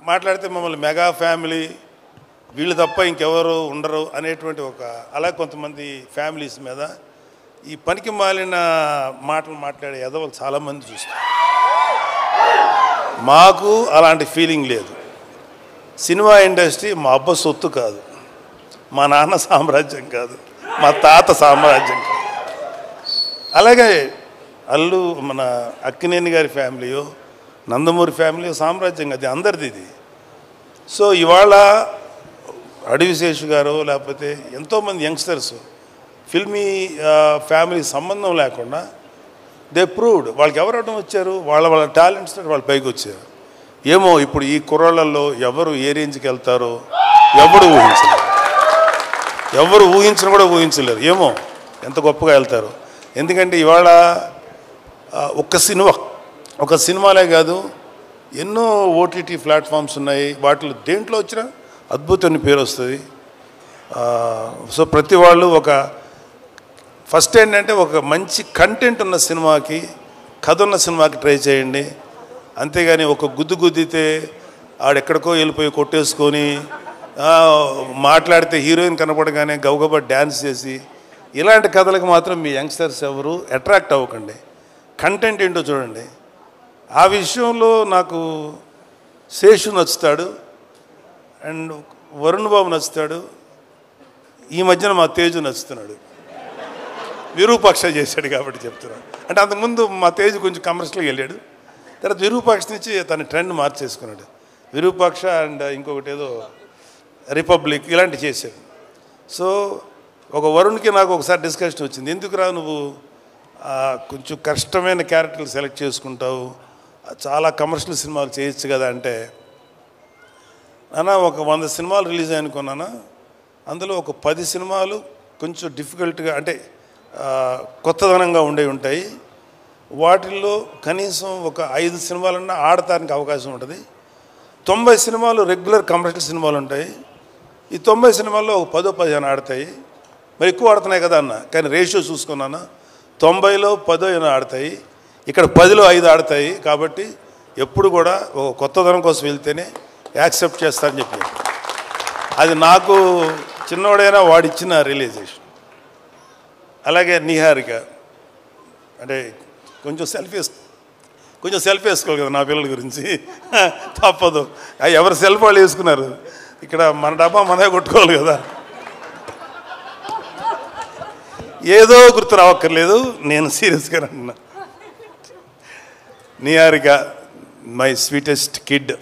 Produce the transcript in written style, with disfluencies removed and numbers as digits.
మాట్లాడితే మమ్మల్ని mega family, వీళ్ళు తప్ప ఇంకెవరు ఉండరు అనేటువంటి అలా కొంతమంది ఫ్యామిలీస్ మీద ఈ పనికి మాలిన మాటలు మాట్లాడే ఎదవలు చాలామంది చూస్తారు. మాకు అలాంటి ఫీలింగ్ లేదు. సినిమా ఇండస్ట్రీ మా అబ్బ సొత్తు కాదు, మా నాన్న సామ్రాజ్యం కాదు, మా తాత సామ్రాజ్యం కాదు. అలాగే మన అక్కినేని గారి ఫ్యామిలీయో నందమూరి ఫ్యామిలీ సామ్రాజ్యం, అది అందరిది ఇది. సో ఇవాళ అడవిశేషు గారు లేకపోతే ఎంతోమంది యంగ్స్టర్స్ ఫిల్మీ ఫ్యామిలీ సంబంధం లేకుండా దే ప్రూవ్డ్ వాళ్ళకి ఎవరు అడ్డం వచ్చారు, వాళ్ళ టాలెంట్స్ వాళ్ళు పైకి వచ్చారు. ఏమో ఇప్పుడు ఈ కుర్రాళ్ళల్లో ఎవరు ఏ రేంజ్కి వెళ్తారో ఎవరు ఊహించను కూడా ఊహించలేరు. ఏమో ఎంత గొప్పగా వెళ్తారు. ఎందుకంటే ఇవాళ ఒక సినిమాలే కాదు, ఎన్నో ఓటీటీ ప్లాట్ఫామ్స్ ఉన్నాయి. వాటిలో దేంట్లో వచ్చినా అద్భుతమైన పేరు వస్తుంది. సో ప్రతి వాళ్ళు ఫస్ట్ ఏంటంటే ఒక మంచి కంటెంట్ ఉన్న సినిమాకి, కథ ఉన్న సినిమాకి ట్రై చేయండి. అంతేగాని ఒక గుద్దితే ఆడెక్కడికో వెళ్ళిపోయి కొట్టేసుకొని మాట్లాడితే హీరోయిన్ కనపడగానే గబగబా డ్యాన్స్ చేసి ఇలాంటి కథలకు మాత్రం మీ యంగ్స్టర్స్ ఎవరు అట్రాక్ట్ అవ్వకండి. కంటెంట్ ఏంటో చూడండి. ఆ విషయంలో నాకు శేషు నచ్చుతాడు అండ్ వరుణ్ బాబు నచ్చుతాడు. ఈ మధ్యన మా తేజు నచ్చుతున్నాడు. విరూపాక్ష చేశాడు కాబట్టి చెప్తున్నాను. అంటే అంతకుముందు మా తేజు కొంచెం కమర్షియల్గా వెళ్ళాడు, తర్వాత విరూపాక్ష నుంచి తన ట్రెండ్ మార్చేసుకున్నాడు. విరూపాక్ష అండ్ ఇంకొకటి ఏదో రిపబ్లిక్ ఇలాంటివి చేశాడు. సో ఒక వరుణ్కి నాకు ఒకసారి డిస్కషన్ వచ్చింది, ఎందుకురా నువ్వు కొంచెం కష్టమైన క్యారెక్టర్లు సెలెక్ట్ చేసుకుంటావు, చాలా కమర్షియల్ సినిమాలు చేయొచ్చు కదా అంటే, నాన్న ఒక 100 సినిమాలు రిలీజ్ అయ్యనుకున్నానా, అందులో ఒక 10 సినిమాలు కొంచెం డిఫికల్ట్గా అంటే కొత్తదనంగా ఉంటాయి. వాటిల్లో కనీసం ఒక 5 సినిమాలన్నా ఆడటానికి అవకాశం ఉంటుంది. 90 సినిమాలు రెగ్యులర్ కమర్షియల్ సినిమాలు ఉంటాయి. ఈ 90 సినిమాల్లో ఒక 10-15 ఆడతాయి. మరి ఎక్కువ ఆడుతున్నాయి కదా అన్న, కానీ రేషియో చూసుకున్నాను 90లో 10 ఆడతాయి, ఇక్కడ 10లో 5 ఆడతాయి. కాబట్టి ఎప్పుడు కూడా ఒక కొత్తదనం కోసం వెళ్తేనే యాక్సెప్ట్ చేస్తానని చెప్పి, అది నాకు చిన్నవాడైనా వాడిచ్చిన రియలైజేషన్. అలాగే నిహారిక అంటే కొంచెం సెల్ఫీ వేసుకోవాలి కదా నా పిల్లల గురించి, తప్పదు. ఎవరు సెల్ఫ్ వాళ్ళు వేసుకున్నారు, ఇక్కడ మన డబ్బా మనమే కొట్టుకోవాలి కదా. ఏదో గుర్తు రావక్కర్లేదు, నేను సీరియస్గా అంటున్నా. Niharika my sweetest kid.